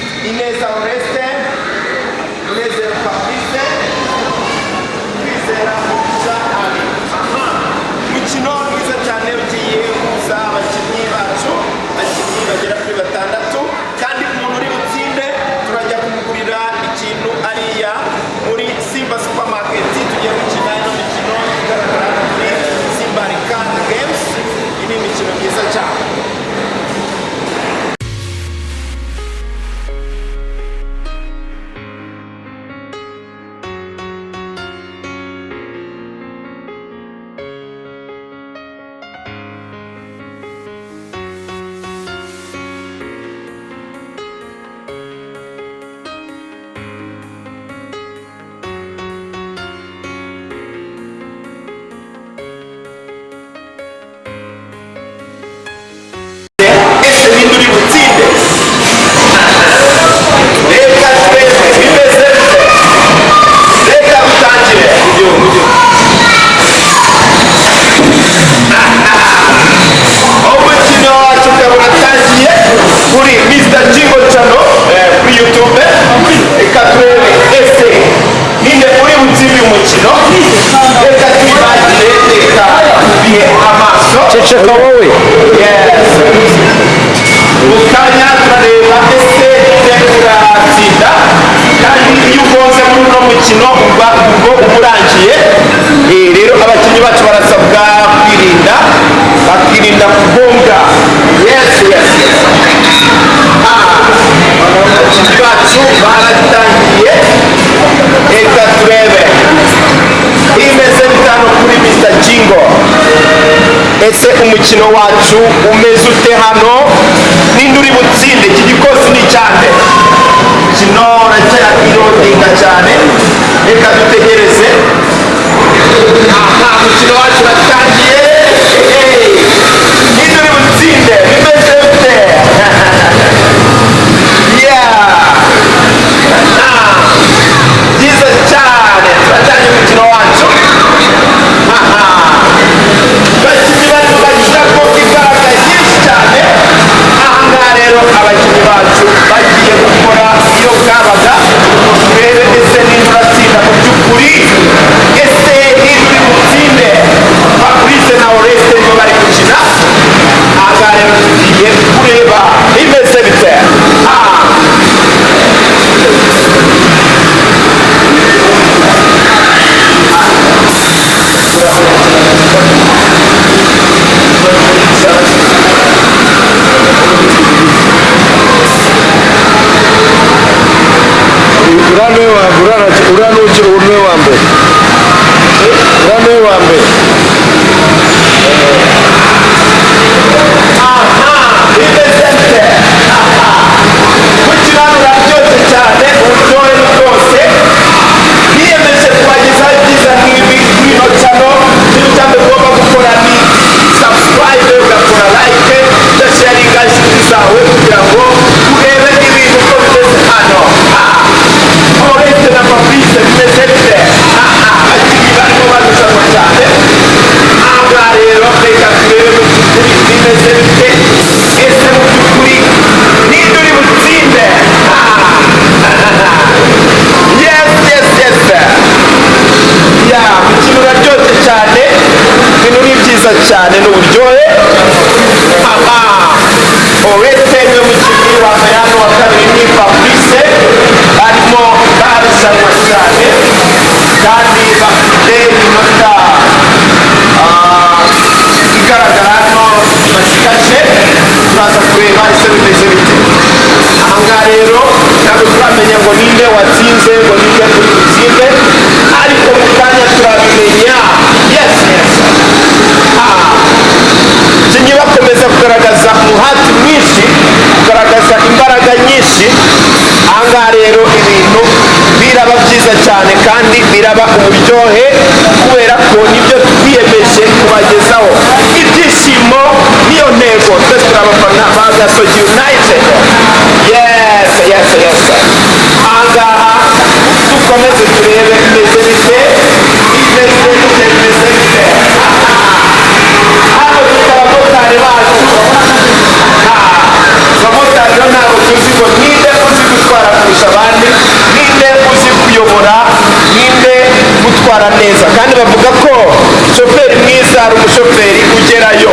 Ineza Oreste, Munezero Fabrice, Kwizera Mugisha Ali. Umukino mwiza cyane ugiye guhuza abakinnyi bacu, abakinnyi bagera kuri 6, kandi umuntu uri butsinde turajya kumugurira ikintu ariya muri Simba Supermarket. Tugiye gukina ino mikino igaragara muri Simba Arcade Games. Iyi ni imikino myiza cyane. Ese umukino wacu umeze ute hano? Ninde uri butsinde? Iki gikosi ni cyane. Kino racyari kirodinga cyane. Reka dutegereze. Aha, umukino wacu uratangiye. Ninde uri butsinde? Bimeze bite? Byiza cyane. Turatangiye umukino wacu. Abakinnyi bacu bagiye gukora iyo bwabaga turebe ese niba uratsinda mu by'ukuri, ese niba uri butsinde. Fabrice na Oreste nibo bari gukina. Aha rero tugiye kureba bimeze bite. cyane n'uburyohe. Oreste niwe mukinnyi wa Mayano wa kabiri ni Fabrice, barimo barushanwa cyane kandi bafite iminota igaragara hano bashikashe. Turaza kureba ese bimeze bite. Ahangaha rero ntabwo turamenya ngo ninde watsinze ngo ninde uri butsinde, ariko mu kanya turabimenya. Yes. Abakinnyi bakomeza kugaragaza umuhati mwinshi, kugaragaza imbaraga nyinshi. Ahangaha rero ibintu biraba byiza cyane kandi biraba uburyohe, kubera ko nibyo twiyemeje kubagezaho. Ibyishimo niyo ntego. Twese turi abafana ba Gasogi United. Yes. Ahangaha dukomeze turebe bimeze bite. Hano dufite abamotari bacu. Abamotari rero ntabwo tuzi ngo ninde hari umushoferi ugerayo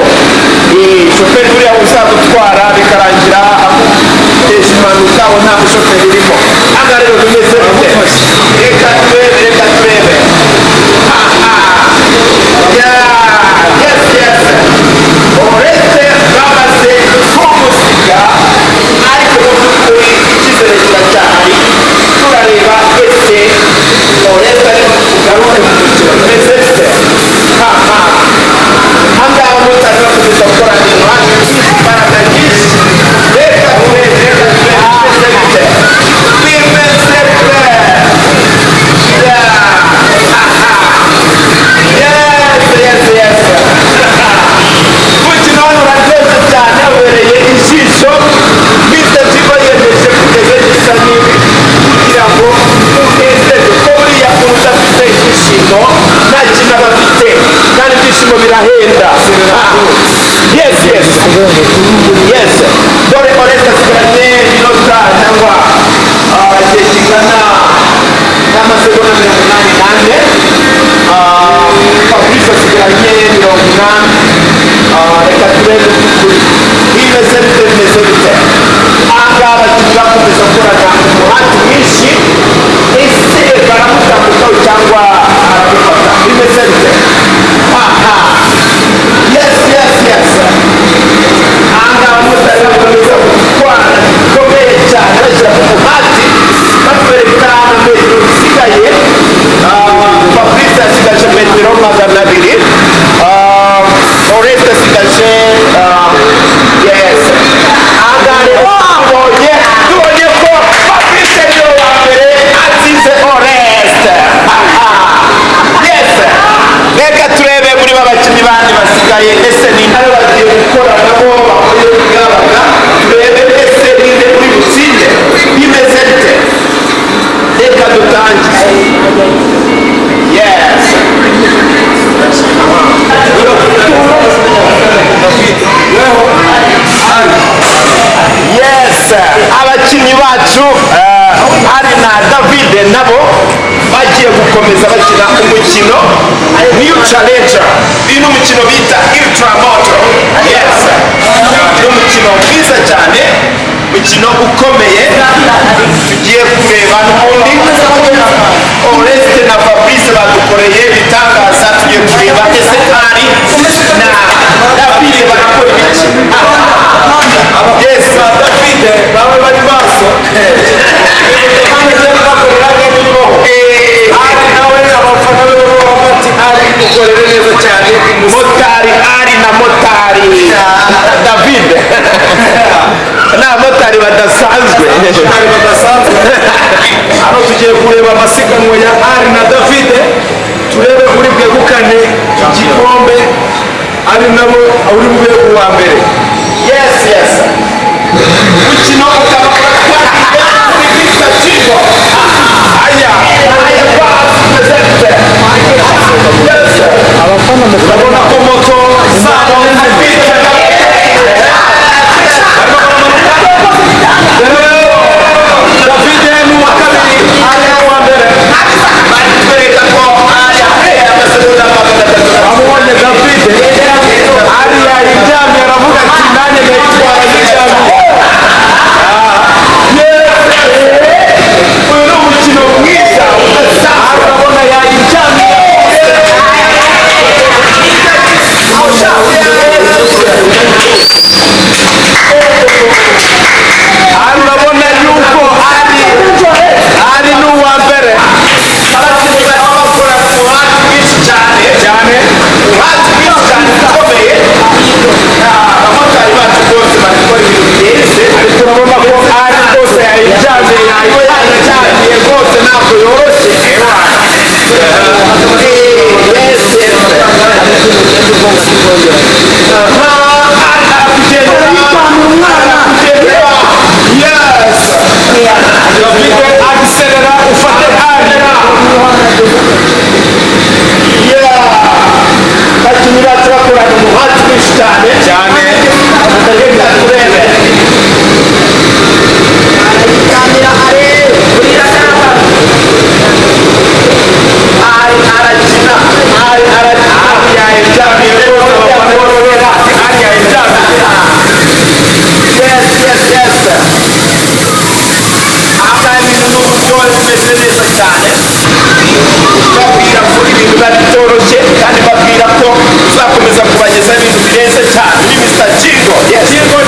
shoferi buriya uzagutwara bikarangira amutesha impanuka aho nta mushoferi urimo. Aha rero bimeze bite? Reka turebe uretse bamaze kumusiga ariko mu by'ukuri icyizere kiracyahari. Turareba ese uretse arimo kugaruke mu mukino bimeze bite? Ahangaha mutari bakomeza gukora imbaraga nyinshi. Reka turebe birahenda. Yes dore oreste asigaranye inota cyangwa igihe kingana n'amasegonda 84. Fabrice asigaranye 80. Reka turebe ukuri bimeze bite. Ahangaha abakinnyi bakomeza gukorana umuhati mwinshi. Ese baramutambukaho cyangwa arabifata? Bimeze bite? Yes. Ahangaha mutari bakomeza gutwara bikomeye cyane bashyira ku muhati batwereka metero zisigaye. Fabrice asigaje metero 200. Oreste asigaje yes. Ahangaha rero tubonye ko Fabrice niwe wa mbere atsinze Oreste. Yes. Reka turebe muri babakinnyi bandi basigaye ese ni nde bagiye gukora nabo bakoze kugabaga. Turebe ese ni nde uri butsinde bimeze bite. Reka dutangize. Yes. Yes, abakinnyi bacu hari na David nabo bagiye gukomeza bakina umukino New Challenger. Uyu ni umukino bita Ultramoto. Yes, ni umukino mwiza cyane, umukino ukomeye tugiye kureba. N'ubundi Oreste na Fabrice badukoreye ibitangaza. Tugiye kureba ese ari na David barakora iki. Yes, David bawe bari maso. Motari ari na motari David na motari badasanzwe. Hano tugiye kureba amasiganwa ya Ari na David, turebe uri bwegukane igikombe ari nabo uri bube uwa mbere. Yes. Umukino ukaba abafana mukabona ko moto zabo zifite David ni uwa kabiri, ari uwa mbere. Batwereka ko abonye David ari yaryamye aravuga ati nanjye ndayitwara n'iryamye. Uyu ni umukino mwiza urabona yayiryamye. Urabona yuko ari n'uwa mbere. Abakinnyi barimo bakora umuhati mwinshi cyane ukomeye. Abamotari bacu bose bari gukora ibintu birenze, ariko urabona ko ari rwose yayiryamye rwose ntabwo yoroshye. Agiserera ufate abakinnyi bacu bakorana umuhati mwinshi cyane. Reka turebe arakina yayiryamye. ikigo